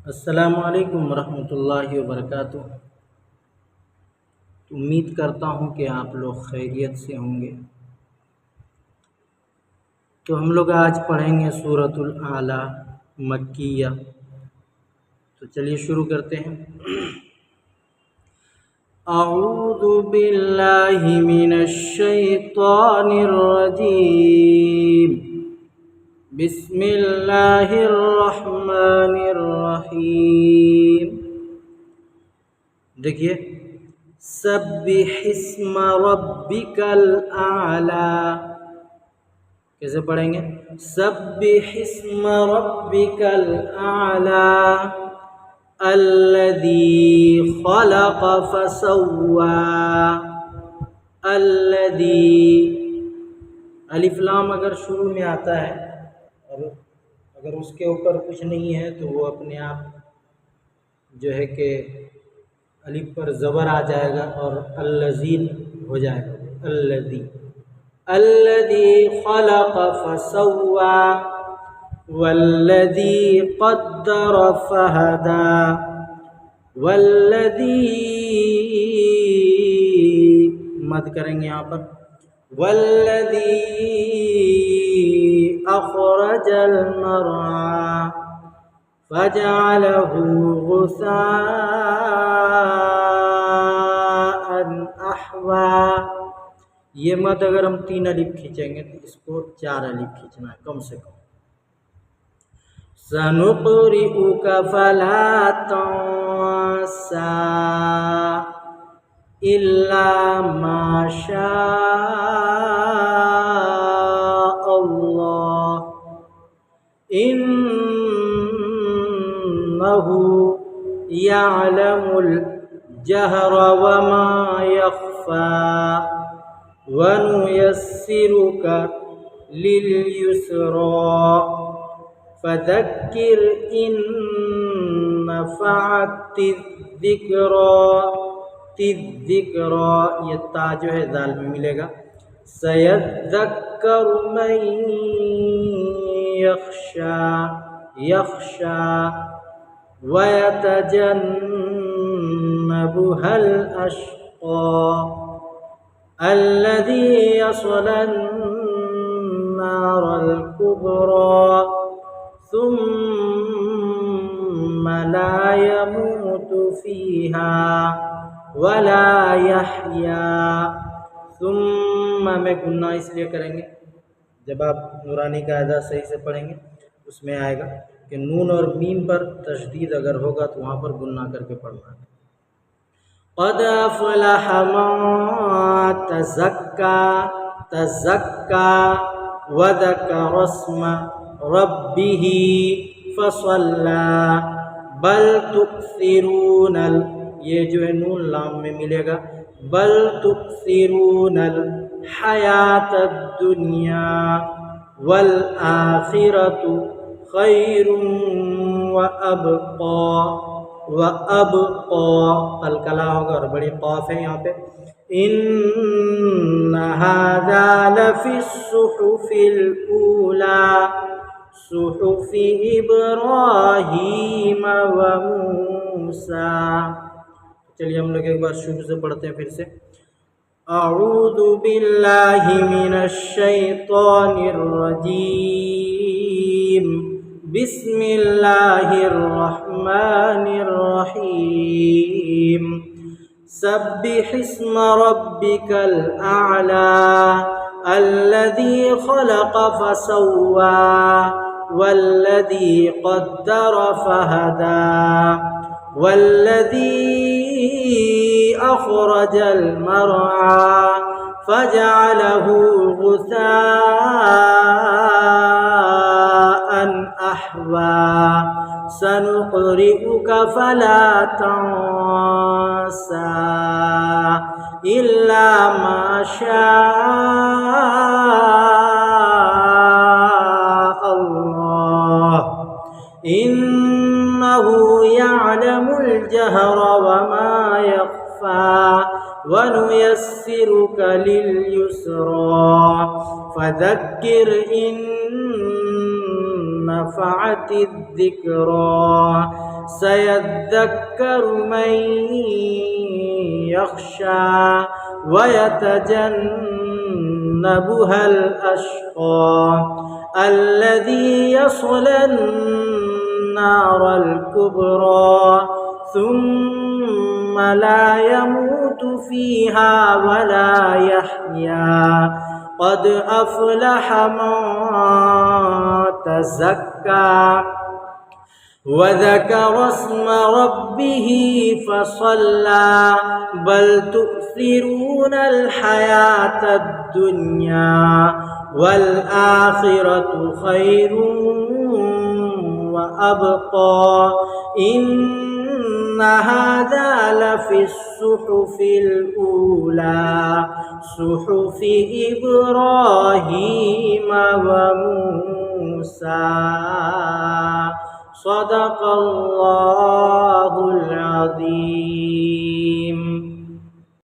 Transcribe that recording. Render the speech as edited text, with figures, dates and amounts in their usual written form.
अस्सलामुअलैकुम वरहमतुल्लाहि वबरकातुह। उम्मीद करता हूँ कि आप लोग खैरियत से होंगे। तो हम लोग आज पढ़ेंगे सूरतुल आला मक्किया। तो चलिए शुरू करते हैं। अऊज़ु बिल्लाहि मिनश शैतानिर रजीम। बिस्मिल्लाहिर रहमानिर रहीम। देखिए, सब्बिहिस्म रब्बिकल आला। कैसे पढ़ेंगे? सब्बिहिस्म रब्बिकल आला अल्लज़ी खलक़ फसव्वा। अल्लज़ी अलिफ लाम अगर शुरू में आता है और अगर उसके ऊपर कुछ नहीं है तो वो अपने आप जो है कि अलिफ पर ज़बर आ जाएगा और अल्लज़ीन हो जाएगा। अल्लज़ी अल्लज़ी खलक़ फसव्वा वल्लज़ी क़द्दर फहदा वल्लज़ी मद करेंगे यहाँ पर। वल्लज़ी अख़रजल मरआ फजअलहू गुसाअन अहवा। ये मत अगर हम 3 अलिफ खींचेंगे तो इसको 4 अलिफ खींचना है कम से कम। सनुक़रिउका फला तंसा इल्ला मा शाअल्लाह इन्नहु यअलमुल जहरा वमा यख़फ़ा वनुयस्सिरुका लिल युस्रा फज़क्किर इन नफ़अतिज़ ज़िक्रा। ये ता जो है दाल में मिलेगा। सयज़्ज़क्करु मन यख़्शा वयतजन्नबुहल अश्क़ा अल्लज़ी यस्लन नारल कुब्रा सुम्म ला यमूतु फ़ीहा वला यहया। सुम्म में गुन्ना इसलिए करेंगे, जब आप नूरानी कायदा सही से पढ़ेंगे उसमें आएगा कि नून और मीम पर तशदीद अगर होगा तो वहाँ पर गुन्ना करके पढ़ना है। क़द अफ़लह मन तज़क्का वज़करा स्म रब्बिही फसल्ला बल तुक्सिरूनल, ये जो है नून लाम में मिलेगा, बल तुक्सिरूनल हयातद दुनिया वल आखिरतु खैरुम व अबक़ा। कलकला होगा और बड़ी क़ाफ है यहाँ पे। इन्ना हाज़ा लफ़िस्सुहुफ़िल ऊला सुहुफ़ि इब्राहीम व मूसा। चलिए हम लोग एक बार शुरू से पढ़ते हैं फिर से। अऊज़ु बिल्लाहि मिनश शैतानिर रजीम। बिस्मिल्लाहिर रहमानिर रहीम। सब्बिहिस्म रब्बिकल आला अल्लज़ी खलक़ फसव्वा वल्लज़ी क़द्दर फहदा वल्लज़ी अख़रजल मरआ फजअलहू गुसाअन अहवा सनुक़रिउका फला तंसा इल्ला मा शाअल्लाह इन्नहु यअलमुल जहरा वमा यख़फ़ा वनुयस्सिरुका लिल युस्रा फज़क्किर इन نفعت الذكرى سيذكر من يخشى ويتجنبها الأشقى الذي يصلى النار الكبرى ثم لا يموت فيها ولا يحيا قد أفلح من تزكى وذكر اسم ربه فصلى بل تؤثرون الحياة الدنيا والآخرة خير وأبقى إن هذا لفي الصحف الأولى صحف إبراهيم وموسى صدق الله العظيم.